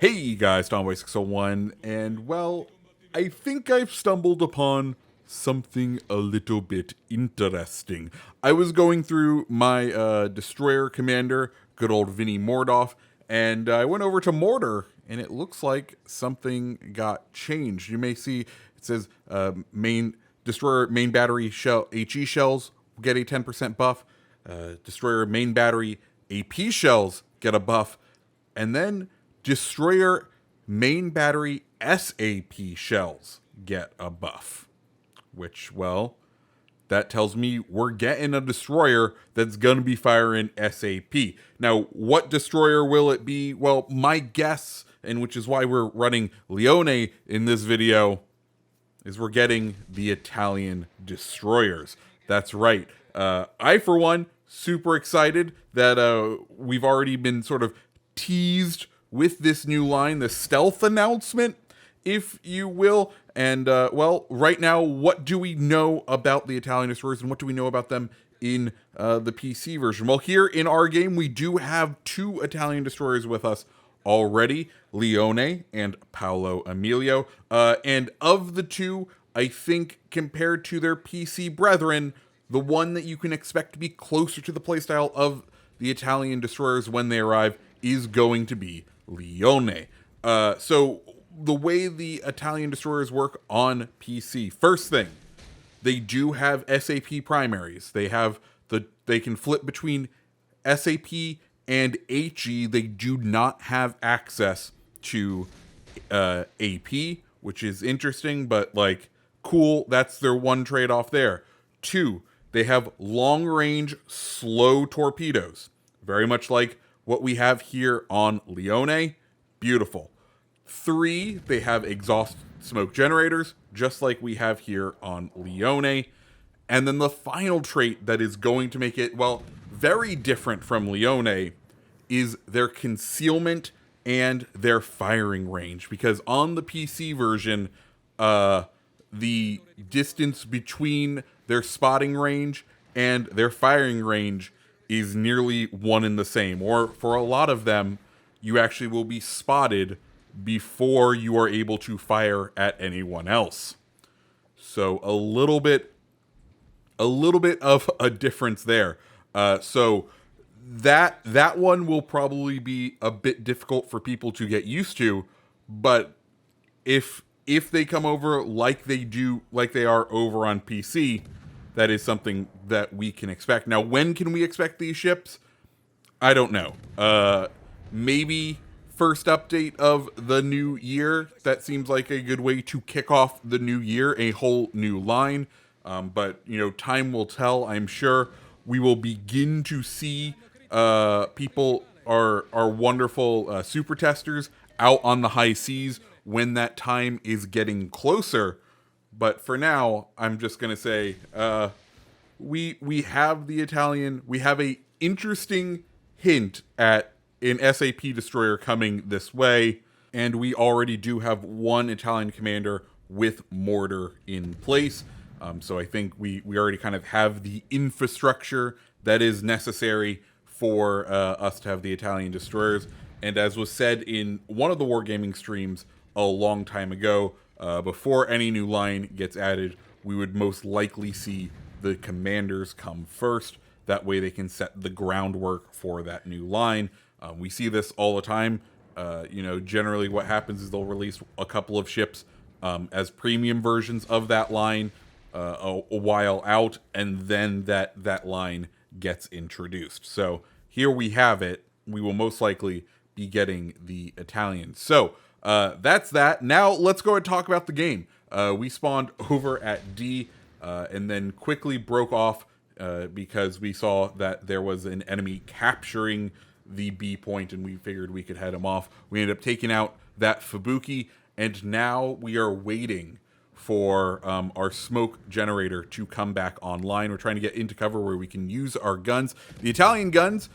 Hey guys, Tomboy601, and well, I think I've stumbled upon something a little bit interesting. I was going through my destroyer commander, good old Vinny Mordoff, and I went over to Mortar, and it looks like something got changed. You may see it says main destroyer main battery shell HE shells get a 10% buff. Destroyer main battery AP shells get a buff, and then Destroyer main battery SAP shells get a buff. Which, well, that tells me we're getting a destroyer that's going to be firing SAP. Now, what destroyer will it be? Well, my guess, and which is why we're running Leone in this video, is we're getting the Italian destroyers. That's right. I, for one, super excited that we've already been sort of teased with this new line, the stealth announcement, if you will. And, well, right now, what do we know about the Italian destroyers and what do we know about them in the PC version? Well, here in our game, we do have two Italian destroyers with us already, Leone and Paolo Emilio. And of the two, I think compared to their PC brethren, the one that you can expect to be closer to the playstyle of the Italian destroyers when they arrive is going to be Leone. So the way the Italian destroyers work on PC, first thing, they do have SAP primaries. They can flip between SAP and HE. They do not have access to AP, which is interesting, but like cool. That's their one trade-off there. Two, they have long-range slow torpedoes, very much like what we have here on Leone. Beautiful. Three, they have exhaust smoke generators, just like we have here on Leone. And then the final trait that is going to make it, well, very different from Leone is their concealment and their firing range. Because on the PC version, the distance between their spotting range and their firing range is nearly one and the same. Or for a lot of them, you actually will be spotted before you are able to fire at anyone else. So a little bit of a difference there. So that one will probably be a bit difficult for people to get used to, but if they come over like they are over on PC, that is something that we can expect. Now, when can we expect these ships? I don't know. Maybe first update of the new year. That seems like a good way to kick off the new year, a whole new line. But, you know, time will tell. I'm sure we will begin to see people, our wonderful super testers, out on the high seas when that time is getting closer. But for now, I'm just going to say we have the Italian. We have a interesting hint at an SAP destroyer coming this way. And we already do have one Italian commander with mortar in place. So I think we already kind of have the infrastructure that is necessary for us to have the Italian destroyers. And as was said in one of the Wargaming streams a long time ago, before any new line gets added, we would most likely see the commanders come first. That way they can set the groundwork for that new line. We see this all the time. You know, generally what happens is they'll release a couple of ships as premium versions of that line a while out, and then that line gets introduced. So here we have it. We will most likely be getting the Italians. So that's that. Now let's go and talk about the game. We spawned over at D and then quickly broke off because we saw that there was an enemy capturing the B point, and we figured we could head him off. We ended up taking out that Fubuki, and now we are waiting for our smoke generator to come back online. We're trying to get into cover where we can use our guns. The Italian guns,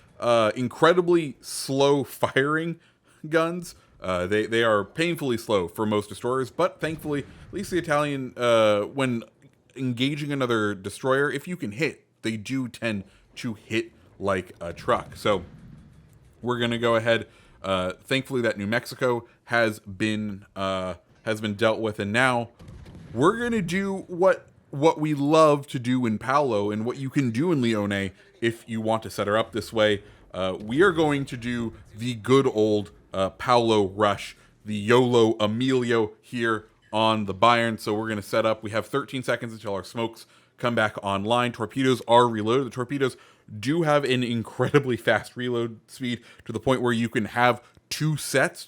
incredibly slow firing guns. They are painfully slow for most destroyers, but thankfully, at least the Italian, when engaging another destroyer, if you can hit, they do tend to hit like a truck. So we're going to go ahead Thankfully, that New Mexico has been dealt with, and now we're gonna do what we love to do in Paolo and what you can do in Leone if you want to set her up this way. We are going to do the good old Paolo rush, the YOLO Emilio here on the Bayern. So we're going to set up. We have 13 seconds until our smokes come back online. Torpedoes are reloaded. The torpedoes do have an incredibly fast reload speed to the point where you can have two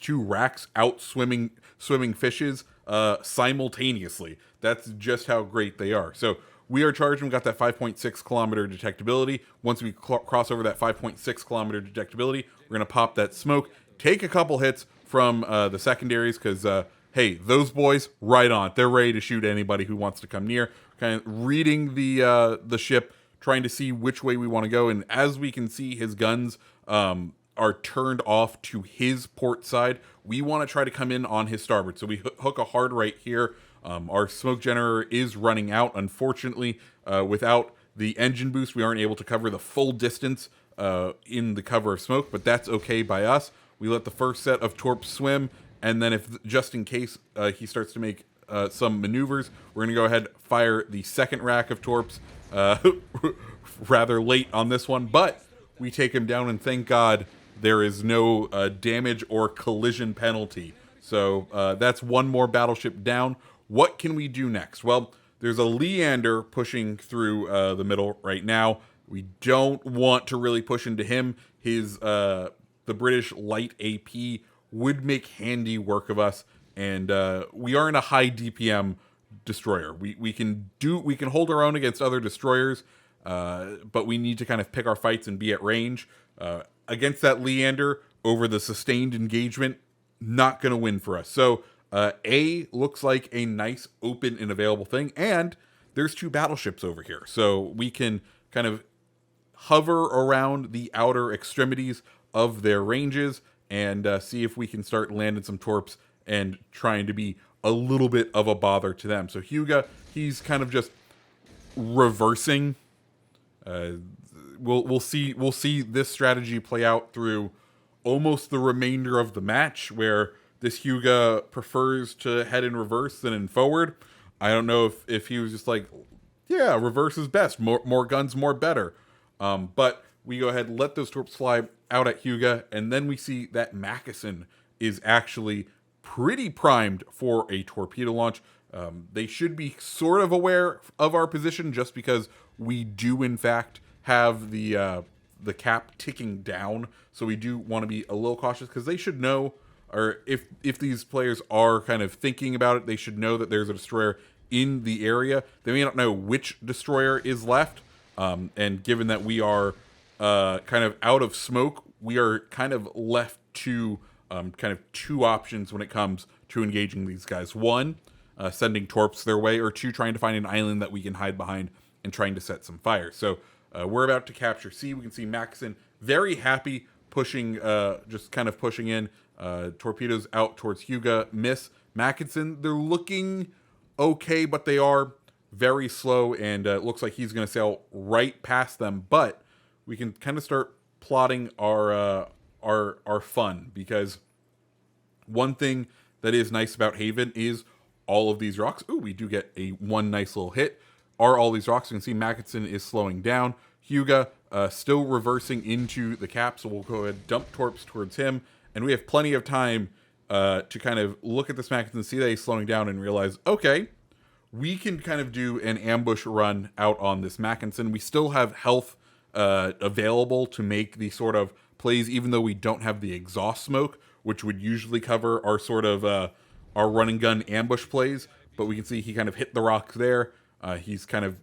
racks out swimming fishes simultaneously. That's just how great they are. So we are charged. We got that 5.6 kilometer detectability. Once we cross over that 5.6 kilometer detectability, we're going to pop that smoke, take a couple hits from the secondaries, because hey, those boys, right on. They're ready to shoot anybody who wants to come near. Kind of reading the ship, trying to see which way we want to go. And as we can see, his guns are turned off to his port side. We want to try to come in on his starboard. So we hook a hard right here. Our smoke generator is running out. Unfortunately, without the engine boost, we aren't able to cover the full distance in the cover of smoke, but that's okay by us. We let the first set of torps swim, and then if just in case he starts to make some maneuvers, we're going to go ahead and fire the second rack of torps rather late on this one, but we take him down, and thank God there is no damage or collision penalty. So that's one more battleship down. What can we do next? Well, there's a Leander pushing through the middle right now. We don't want to really push into him. His the British light AP would make handy work of us, and we are in a high DPM destroyer. We can hold our own against other destroyers, but we need to kind of pick our fights and be at range. Against that Leander over the sustained engagement, not going to win for us. So A looks like a nice open and available thing, and there's two battleships over here, so we can kind of hover around the outer extremities of their ranges and see if we can start landing some torps and trying to be a little bit of a bother to them. So Hyuga, he's kind of just reversing. We'll see this strategy play out through almost the remainder of the match, where this Hyuga prefers to head in reverse than in forward. I don't know if he was just like, yeah, reverse is best, more guns, more better. But we go ahead and let those torps fly out at Hyuga, and then we see that Mackensen is actually pretty primed for a torpedo launch. They should be sort of aware of our position, just because we do in fact have the cap ticking down. So we do want to be a little cautious, because they should know, or if these players are kind of thinking about it, they should know that there's a destroyer in the area. They may not know which destroyer is left, and given that we are kind of out of smoke, we are kind of left to kind of two options when it comes to engaging these guys. One, sending torps their way, or two, trying to find an island that we can hide behind and trying to set some fire. So we're about to capture C. We can see Mackensen very happy, pushing, just kind of pushing in. Torpedoes out towards Hyuga, miss. Mackensen, they're looking okay, but they are very slow, and it looks like he's going to sail right past them. But we can kind of start plotting our fun, because one thing that is nice about Haven is all of these rocks. Ooh, we do get one nice little hit. Are all these rocks? You can see Mackensen is slowing down. Hyuga still reversing into the cap, so we'll go ahead and dump torps towards him, and we have plenty of time to kind of look at this Mackensen, see that he's slowing down, and realize, okay, we can kind of do an ambush run out on this Mackensen. We still have health available to make the sort of plays, even though we don't have the exhaust smoke, which would usually cover our sort of our run and gun ambush plays. But we can see he kind of hit the rocks there. He's kind of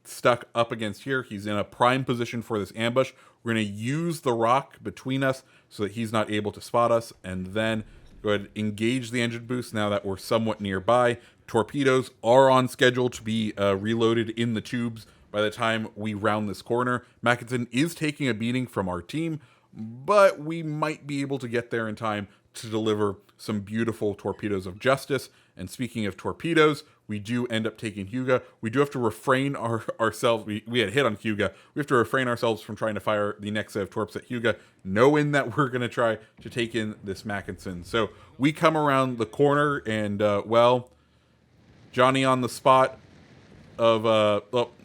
stuck up against here. He's in a prime position for this ambush. We're going to use the rock between us so that he's not able to spot us, and then go ahead and engage the engine boost now that we're somewhat nearby. Torpedoes are on schedule to be reloaded in the tubes by the time we round this corner. Mackensen is taking a beating from our team, but we might be able to get there in time to deliver some beautiful torpedoes of justice. And speaking of torpedoes, we do end up taking Hyuga. We do have to refrain ourselves. We had hit on Hyuga. We have to refrain ourselves from trying to fire the next set of torps at Hyuga, knowing that we're going to try to take in this Mackinson. So we come around the corner, and, well, Johnny on the spot of,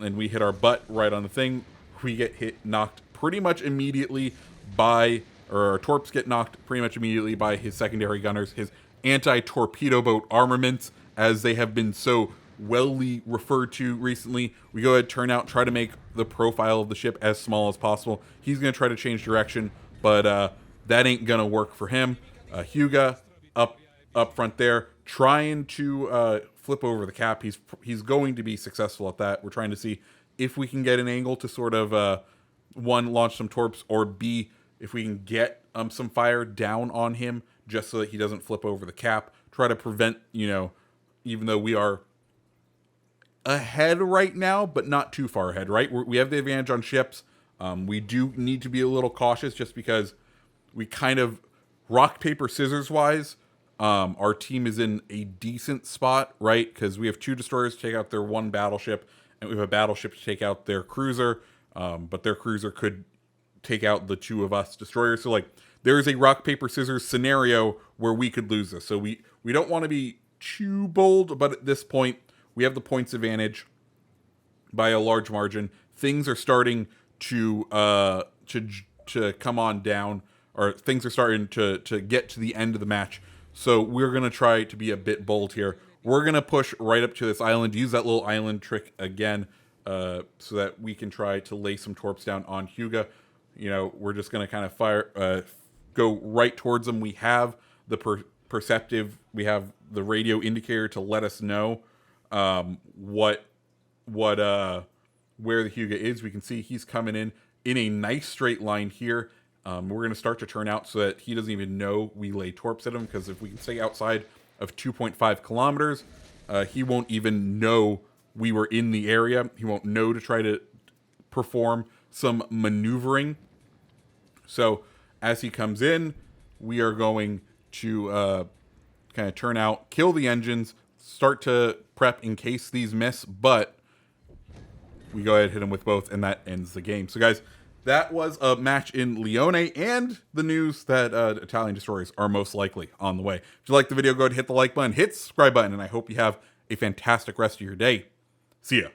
and we hit our butt right on the thing. We get knocked pretty much immediately by, or our torps get knocked pretty much immediately by his secondary gunners, his anti-torpedo boat armaments, as they have been so wellly referred to recently. We go ahead, turn out, try to make the profile of the ship as small as possible. He's going to try to change direction, but that ain't going to work for him. Hyuga up front there, trying to flip over the cap. He's going to be successful at that. We're trying to see if we can get an angle to sort of, one, launch some torps, or B, if we can get some fire down on him just so that he doesn't flip over the cap. Try to prevent, even though we are ahead right now, but not too far ahead, right? We have the advantage on ships. We do need to be a little cautious just because we kind of, rock, paper, scissors wise, our team is in a decent spot, right? Because we have 2 destroyers to take out their 1 battleship, and we have a battleship to take out their cruiser, but their cruiser could take out the 2 of us destroyers. So, like, there is a rock, paper, scissors scenario where we could lose this. So we don't want to be too bold, but at this point, we have the points advantage by a large margin. Things are starting to come on down, or things are starting to get to the end of the match. So we're going to try to be a bit bold here. We're going to push right up to this island, use that little island trick again, so that we can try to lay some torps down on Hyuga. We're just going to kind of fire, go right towards them. We have the perceptive, we have the radio indicator to let us know where the Hyuga is. We can see he's coming in a nice straight line here. We're going to start to turn out so that he doesn't even know we lay torps at him, because if we can stay outside of 2.5 kilometers, he won't even know we were in the area. He won't know to try to perform some maneuvering. So as he comes in, we are going to kind of turn out, kill the engines, start to prep in case these miss, but we go ahead and hit him with both, and that ends the game. So guys, that was a match in Lione, and the news that Italian destroyers are most likely on the way. If you like the video, go ahead and hit the like button, hit the subscribe button, and I hope you have a fantastic rest of your day. See ya.